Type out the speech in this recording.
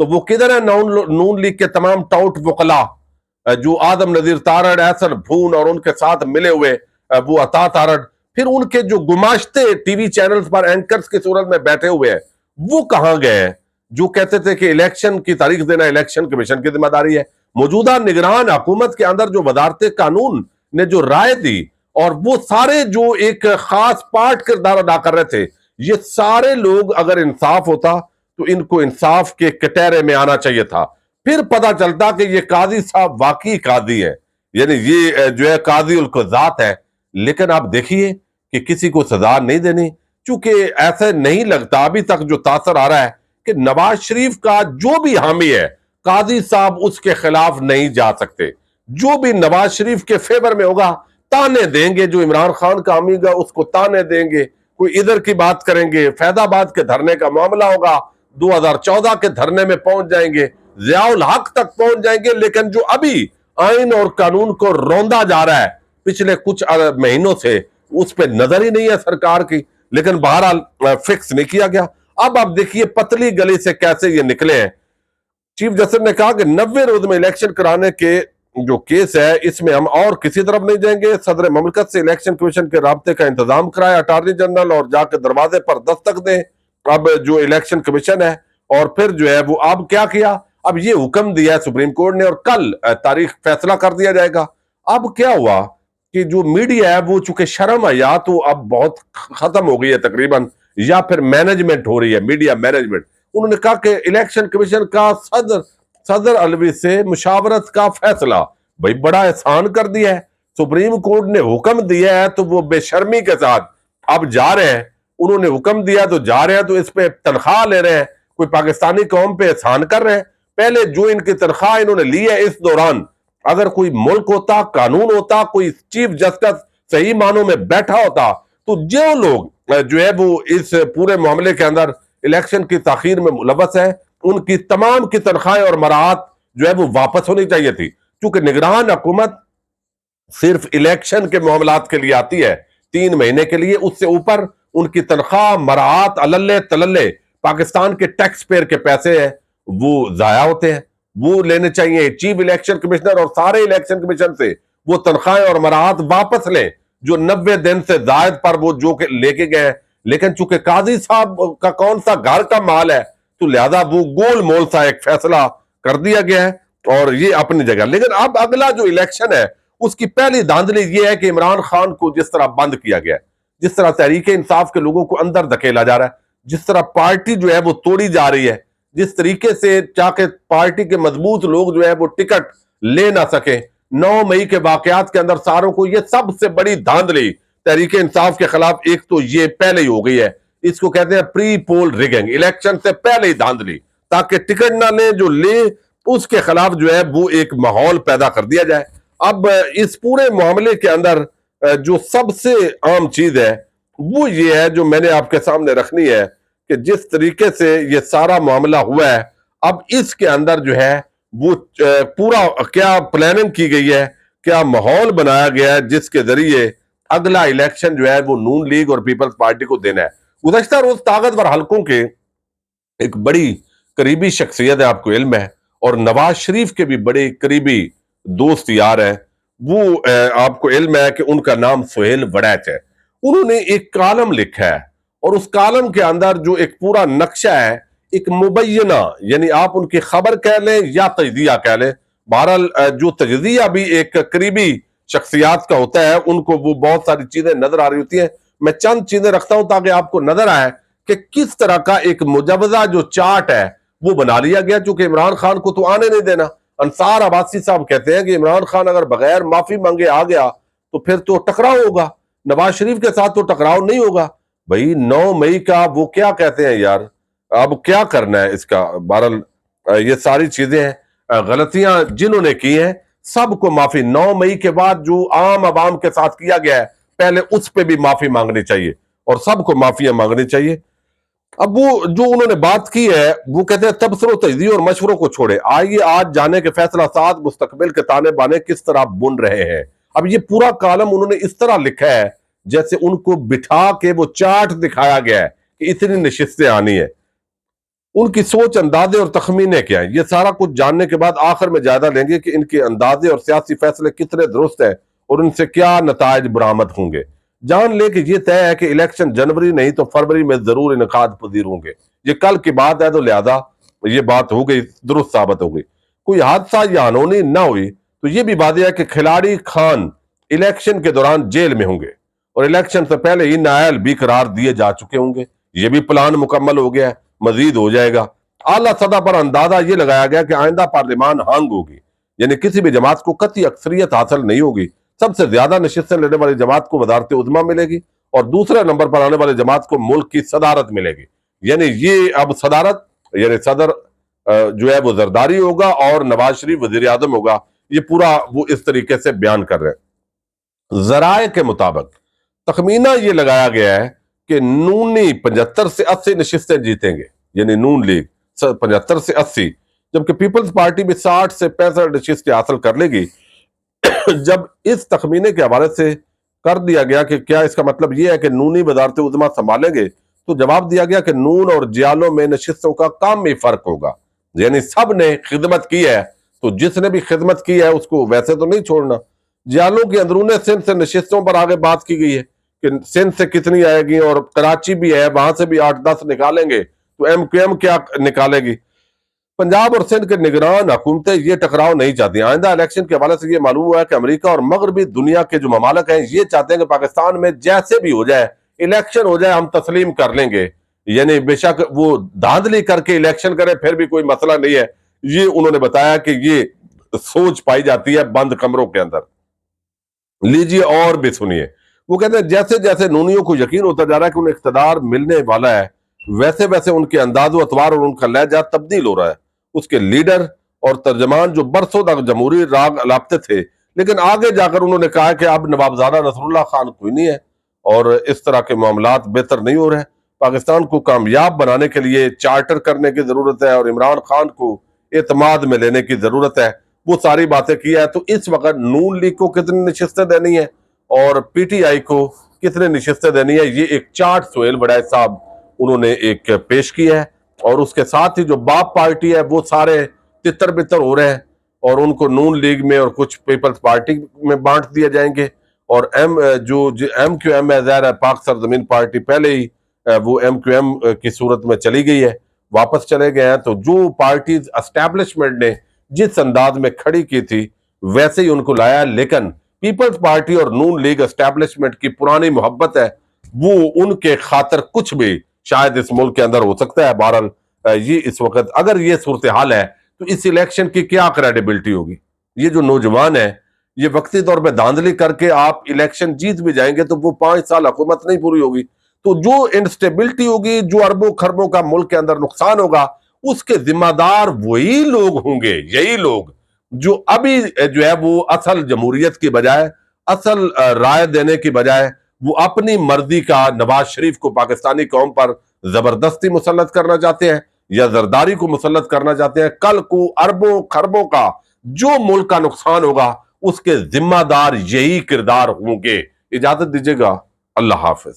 تو وہ کدھر ہے نون لیگ کے تمام ٹاؤٹ وکلا جو آدم نذیر تارڑ، احسن بھون اور ان کے ساتھ ملے ہوئے وہ عطا تارڑ، پھر ان کے جو گماشتے ٹی وی چینلز پر اینکرز کی صورت میں بیٹھے ہوئے ہیں وہ کہاں گئے ہیں؟ جو کہتے تھے کہ الیکشن کی تاریخ دینا الیکشن کمیشن کی ذمہ داری ہے۔ موجودہ نگران حکومت کے اندر جو وزارت قانون نے جو رائے دی اور وہ سارے جو ایک خاص پارٹ کردار ادا کر رہے تھے، یہ سارے لوگ اگر انصاف ہوتا تو ان کو انصاف کے کٹہرے میں آنا چاہیے تھا، پھر پتا چلتا کہ یہ قاضی صاحب واقعی قاضی ہے، یعنی یہ جو ہے قاضی القضات ہے۔ لیکن آپ دیکھیے کہ کسی کو سزا نہیں دینی، چونکہ ایسے نہیں لگتا ابھی تک جو تاثر آ رہا ہے کہ نواز شریف کا جو بھی حامی ہے قاضی صاحب اس کے خلاف نہیں جا سکتے، جو بھی نواز شریف کے فیور میں ہوگا تانے دیں گے، جو عمران خان کا حامی گا اس کو تانے دیں گے، کوئی ادھر کی بات کریں گے، فیض آباد کے دھرنے کا معاملہ ہوگا 2014 کے دھرنے میں پہنچ جائیں گے، ضیاء الحق تک پہنچ جائیں گے، لیکن جو ابھی آئین اور قانون کو روندا جا رہا ہے پچھلے کچھ مہینوں سے اس پہ نظر ہی نہیں ہے سرکار کی، لیکن بہرحال فکس نہیں کیا گیا۔ اب آپ دیکھیے پتلی گلی سے کیسے یہ نکلے ہیں۔ چیف جسٹس نے کہا کہ 90 روز میں الیکشن کرانے کے جو کیس ہے اس میں ہم اور کسی طرف نہیں جائیں گے، صدر مملکت سے الیکشن کمیشن کے رابطے کا انتظام کرائے اٹارنی جنرل اور جا کے دروازے پر دستک دیں۔ اب جو الیکشن کمیشن ہے اور پھر جو ہے وہ اب کیا کیا، اب یہ حکم دیا ہے سپریم کورٹ نے اور کل تاریخ فیصلہ کر دیا جائے گا۔ اب کیا ہوا کہ جو میڈیا ہے وہ چونکہ شرم ہے یا تو اب بہت ختم ہو گئی ہے تقریباً، یا پھر مینجمنٹ ہو رہی ہے میڈیا مینجمنٹ، انہوں نے کہا کہ الیکشن کمیشن کا صدر علوی سے مشاورت کا فیصلہ، بھئی بڑا احسان کر دیا ہے، سپریم کورٹ نے حکم دیا ہے تو وہ بے شرمی کے ساتھ اب جا رہے ہیں، انہوں نے حکم دیا تو جا رہے ہیں، تو اس پہ تنخواہ لے رہے ہیں، کوئی پاکستانی قوم پہ احسان کر رہے ہیں۔ پہلے جو ان کی تنخواہ انہوں نے لی ہے اس دوران، اگر کوئی ملک ہوتا، قانون ہوتا، کوئی چیف جسٹس صحیح معنوں میں بیٹھا ہوتا تو جو لوگ جو ہے وہ اس پورے معاملے کے اندر الیکشن کی تاخیر میں ملوث ہیں ان کی تمام کی تنخواہیں اور مراعات جو ہے وہ واپس ہونی چاہیے تھی، کیونکہ نگران حکومت صرف الیکشن کے معاملات کے لیے آتی ہے 3 مہینے کے لیے، اس سے اوپر ان کی تنخواہ مراعات عللے تللے پاکستان کے ٹیکس پیئر کے پیسے ہیں وہ ضائع ہوتے ہیں، وہ لینے چاہیے۔ چیف الیکشن کمشنر اور سارے الیکشن کمیشن سے وہ تنخواہیں اور مراعات واپس لیں جو 90 دن سے زائد پر وہ جو کہ لے کے گئے ہیں، لیکن چونکہ قاضی صاحب کا کون سا گھر کا مال ہے تو لہذا وہ گول مول سا ایک فیصلہ کر دیا گیا ہے اور یہ اپنی جگہ۔ لیکن اب اگلا جو الیکشن ہے اس کی پہلی دھاندلی یہ ہے کہ عمران خان کو جس طرح بند کیا گیا ہے، جس طرح تحریک انصاف کے لوگوں کو اندر دھکیلا جا رہا ہے، جس طرح پارٹی جو ہے وہ توڑی جا رہی ہے، جس طریقے سے چاہے پارٹی کے مضبوط لوگ جو ہے وہ ٹکٹ لے نہ سکیں، 9 مئی کے واقعات کے اندر ساروں کو یہ سب سے بڑی دھاندلی تحریک انصاف کے خلاف ایک تو یہ پہلے ہی ہو گئی ہے، اس کو کہتے ہیں پری پول ریگنگ، الیکشن سے پہلے ہی دھاندلی تاکہ ٹکٹ نہ لیں، جو لے اس کے خلاف جو ہے وہ ایک ماحول پیدا کر دیا جائے۔ اب اس پورے معاملے کے اندر جو سب سے عام چیز ہے وہ یہ ہے جو میں نے آپ کے سامنے رکھنی ہے کہ جس طریقے سے یہ سارا معاملہ ہوا ہے، اب اس کے اندر جو ہے وہ پورا کیا پلاننگ کی گئی ہے، کیا ماحول بنایا گیا ہے جس کے ذریعے اگلا الیکشن جو ہے وہ نون لیگ اور پیپلز پارٹی کو دینا ہے۔ گزشتہ روز طاقتور حلقوں کے ایک بڑی قریبی شخصیت ہے، آپ کو علم ہے، اور نواز شریف کے بھی بڑے قریبی دوست یار ہیں، وہ آپ کو علم ہے کہ ان کا نام سہیل وڑیچ ہے۔ انہوں نے ایک کالم لکھا ہے اور اس کالم کے اندر جو ایک پورا نقشہ ہے، ایک مبینہ، یعنی آپ ان کی خبر کہہ لیں یا تجزیہ کہہ لیں، بہرحال جو تجزیہ بھی ایک قریبی شخصیات کا ہوتا ہے ان کو وہ بہت ساری چیزیں نظر آ رہی ہوتی ہیں۔ میں چند چیزیں رکھتا ہوں تاکہ آپ کو نظر آئے کہ کس طرح کا ایک مجوزہ جو چارٹ ہے وہ بنا لیا گیا، چونکہ عمران خان کو تو آنے نہیں دینا۔ انصار عباسی صاحب کہتے ہیں کہ عمران خان اگر بغیر معافی مانگے آ گیا تو پھر تو ٹکراؤ ہوگا، نواز شریف کے ساتھ تو ٹکراؤ نہیں ہوگا۔ بھئی 9 مئی کا وہ کیا کہتے ہیں یار، اب کیا کرنا ہے اس کا؟ بہرحال یہ ساری چیزیں ہیں، غلطیاں جنہوں نے کی ہیں سب کو معافی، 9 مئی کے بعد جو عام عوام کے ساتھ کیا گیا ہے پہلے اس پہ بھی معافی مانگنی چاہیے اور سب کو معافیاں مانگنی چاہیے۔ اب وہ جو انہوں نے بات کی ہے وہ کہتے ہیں تبصروں تجزیے اور مشوروں کو چھوڑے، آئیے آج جانے کے فیصلہ ساز مستقبل کے تانے بانے کس طرح بن رہے ہیں۔ اب یہ پورا کالم انہوں نے اس طرح لکھا ہے جیسے ان کو بٹھا کے وہ چارٹ دکھایا گیا ہے کہ اتنی نشستیں آنی ہے۔ ان کی سوچ، اندازے اور تخمینے کیا ہیں، یہ سارا کچھ جاننے کے بعد آخر میں جائزہ لیں گے کہ ان کے اندازے اور سیاسی فیصلے کتنے درست ہیں اور ان سے کیا نتائج برآمد ہوں گے۔ جان لے کہ یہ طے ہے کہ الیکشن جنوری نہیں تو فروری میں ضرور انعقاد پذیر ہوں گے۔ یہ کل کی بات ہے تو لہذا یہ بات ہو گئی، درست ثابت ہو گئی۔ کوئی حادثہ یا انہونی نہ ہوئی تو یہ بھی واضح ہے کہ کھلاڑی خان الیکشن کے دوران جیل میں ہوں گے اور الیکشن سے پہلے ہی نااہل بھی قرار دیے جا چکے ہوں گے۔ یہ بھی پلان مکمل ہو گیا ہے، مزید ہو جائے گا۔ اعلیٰ سطح پر اندازہ یہ لگایا گیا کہ آئندہ پارلیمان ہانگ ہوگی، یعنی کسی بھی جماعت کو قطعی اکثریت حاصل نہیں ہوگی۔ سب سے زیادہ نشستیں لینے والی جماعت کو وزارت عظمیٰ ملے گی اور دوسرے نمبر پر آنے والی جماعت کو ملک کی صدارت ملے گی۔ یعنی یہ اب صدارت، یعنی صدر جو ہے وہ زرداری ہوگا اور نواز شریف وزیر اعظم ہوگا۔ یہ پورا وہ اس طریقے سے بیان کر رہے ہیں۔ ذرائع کے مطابق تخمینہ یہ لگایا گیا ہے کہ نونی 75 سے 80 نشستیں جیتیں گے، یعنی نون لیگ 75 سے 80، جبکہ پیپلز پارٹی بھی 60 سے 65 نشستیں حاصل کر لے گی۔ جب اس تخمینے کے حوالے سے کر دیا گیا کہ کیا اس کا مطلب یہ ہے کہ نونی وزارت عظمیٰ سنبھالیں گے، تو جواب دیا گیا کہ نون اور جیالوں میں نشستوں کا کامی فرق ہوگا، یعنی سب نے خدمت کی ہے تو جس نے بھی خدمت کی ہے اس کو ویسے تو نہیں چھوڑنا۔ جیالوں کی اندرون سندھ سے نشستوں پر آگے بات کی گئی ہے کہ سندھ سے کتنی آئے گی، اور کراچی بھی ہے، وہاں سے بھی 8-10 نکالیں گے تو ایم کیو ایم کیا نکالے گی۔ پنجاب اور سندھ کے نگران حکومتیں یہ ٹکراؤ نہیں چاہتی۔ آئندہ الیکشن کے حوالے سے یہ معلوم ہوا ہے کہ امریکہ اور مغربی دنیا کے جو ممالک ہیں یہ چاہتے ہیں کہ پاکستان میں جیسے بھی ہو جائے، الیکشن ہو جائے، ہم تسلیم کر لیں گے، یعنی بے شک وہ دھاندلی کر کے الیکشن کرے پھر بھی کوئی مسئلہ نہیں ہے۔ یہ انہوں نے بتایا کہ یہ سوچ پائی جاتی ہے بند کمروں کے اندر۔ لیجیے اور بھی سنیے، وہ کہتے ہیں جیسے جیسے نونیوں کو یقین ہوتا جا رہا ہے کہ انہیں اقتدار ملنے والا ہے، ویسے ویسے ان کے انداز و اطوار اور ان کا لہجہ تبدیل ہو رہا ہے۔ اس کے لیڈر اور ترجمان جو برسوں تک جمہوری راگ الاپتے تھے، لیکن آگے جا کر انہوں نے کہا کہ اب نوابزادہ نصر اللہ خان کوئی نہیں ہے اور اس طرح کے معاملات بہتر نہیں ہو رہے۔ پاکستان کو کامیاب بنانے کے لیے چارٹر کرنے کی ضرورت ہے اور عمران خان کو اعتماد میں لینے کی ضرورت ہے، وہ ساری باتیں کی ہے۔ تو اس وقت نون لیگ کو کتنی نشستیں دینی ہے اور پی ٹی آئی کو کتنے نشستیں دینی ہے، یہ ایک چارٹ سہیل وڑائچ صاحب انہوں نے ایک پیش کی ہے، اور اس کے ساتھ ہی جو باپ پارٹی ہے وہ سارے تتر بتر ہو رہے ہیں اور ان کو نون لیگ میں اور کچھ پیپلز پارٹی میں بانٹ دیا جائیں گے، اور جو ایم کیو ایم ہے، ظاہر ہے پاک سرزمین پارٹی پہلے ہی وہ ایم کیو ایم کی صورت میں چلی گئی ہے، واپس چلے گئے ہیں۔ تو جو پارٹیز اسٹیبلشمنٹ نے جس انداز میں کھڑی کی تھی ویسے ہی ان کو لایا، لیکن پیپلز پارٹی اور نون لیگ اسٹیبلشمنٹ کی پرانی محبت ہے، وہ ان کے خاطر کچھ بھی شاید اس ملک کے اندر ہو سکتا ہے۔ بہرحال یہ اس وقت اگر یہ صورتحال ہے تو اس الیکشن کی کیا کریڈیبلٹی ہوگی؟ یہ جو نوجوان ہے یہ وقتی طور پہ دھاندلی کر کے آپ الیکشن جیت بھی جائیں گے تو وہ 5 سال حکومت نہیں پوری ہوگی، تو جو انسٹیبلٹی ہوگی، جو اربوں خربوں کا ملک کے اندر نقصان ہوگا، اس کے ذمہ دار وہی لوگ ہوں گے، یہی لوگ جو ابھی جو ہے وہ اصل جمہوریت کی بجائے، اصل رائے دینے کی بجائے وہ اپنی مرضی کا نواز شریف کو پاکستانی قوم پر زبردستی مسلط کرنا چاہتے ہیں یا زرداری کو مسلط کرنا چاہتے ہیں۔ کل کو اربوں خربوں کا جو ملک کا نقصان ہوگا اس کے ذمہ دار یہی کردار ہوں گے۔ اجازت دیجیے گا، اللہ حافظ۔